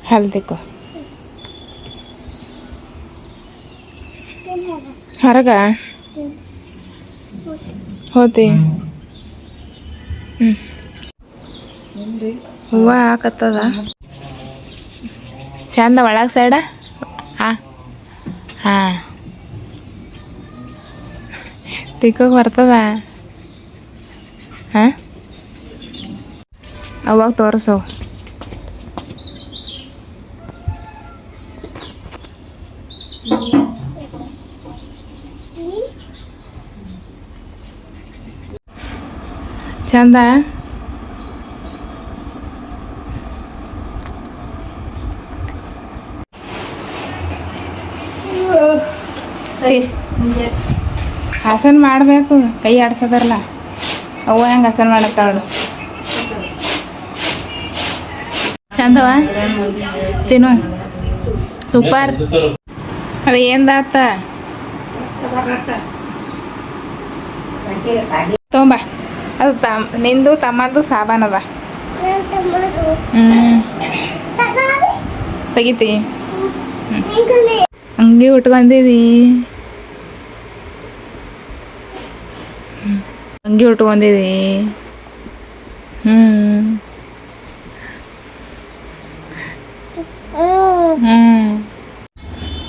ಹಲ್ದಿಕ್ಕೋ ಹೊರಗ ಹೋತಿ. ಹೂವು ಹಾಕತ್ತದ ಚಂದ ಒಳಗೆ ಸೈಡ. ಹಾಂ ಹಾಂ ತಿಕ್ಕೋಕೆ ಬರ್ತದ. ಹಾಂ ಅವಾಗ ತೋರಿಸು. ಚಂದ. ಹಸನ್ ಮಾಡಬೇಕು, ಕೈ ಆಡ್ಸೋದಾರಲ್ಲ ಅವ್ವ ಹೆಂಗೆ ಹಸನ್ ಮಾಡತ್ತಾಳು. ಚಂದವ ತಿನ್ನು. ಸೂಪರ್. ಅದು ఏంದಾತ ತೊಂಬ. ಅದು ನಿಂದು ತಮ್ಮಂದು ಸಾಬಾನದ. ತೆಗಿತಿ. ಅಂಗಿ ಉಟ್ಕೊಂಡಿದಿ. ಅಂಗಿ ಉಟ್ಕೊಂಡಿದಿ.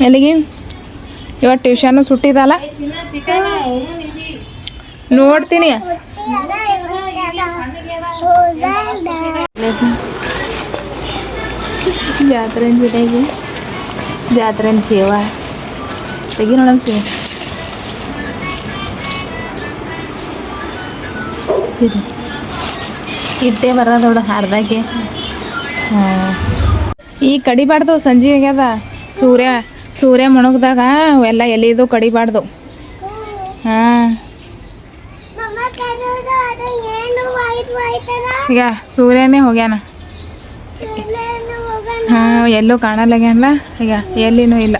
ಎಲ್ಲಿಗೆ ಇವತ್ತು ಟ್ಯೂಷನ್ನು ಸುಟ್ಟಿದಲ್ಲ. ನೋಡ್ತೀನಿ. ಜಾತ್ರೆ ಜೊತೆಗೆ ಜಾತ್ರೆ ಸೇವಾ ತೆಗಿ ನೋಡಮ್. ಇಟ್ಟೆ ಬರೋದು ನೋಡು ಅರ್ಧಕ್ಕೆ. ಈ ಕಡಿಬಾರ್ದು, ಸಂಜೆ ಆಗ್ಯದ. ಸೂರ್ಯ ಮುಣಗ್ದಾಗ ಎಲ್ಲ ಎಲ್ಲಿದು ಕಡಿಬಾರ್ದು. ಹಾಂ ಈಗ ಸೂರ್ಯನೇ ಹೋಗ್ಯಾನ. ಹಾಂ ಎಲ್ಲೂ ಕಾಣಲ್ಲಾಗ್ಯಾನಲ್ಲ ಈಗ, ಎಲ್ಲಿನೂ ಇಲ್ಲ.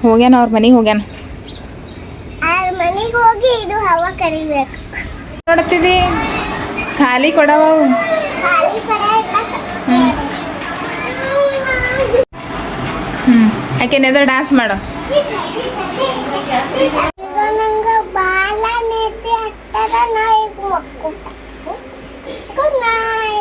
ಹೋಗ್ಯಾನ, ಅವ್ರ ಮನೆಗೆ ಹೋಗ್ಯಾನ. ನೋಡ್ತಿದ್ದಿ ಖಾಲಿ ಕೊಡವ. ಯಾಕೆನೆದ್ರು ಡ್ಯಾನ್ಸ್ ಮಾಡು. Good night.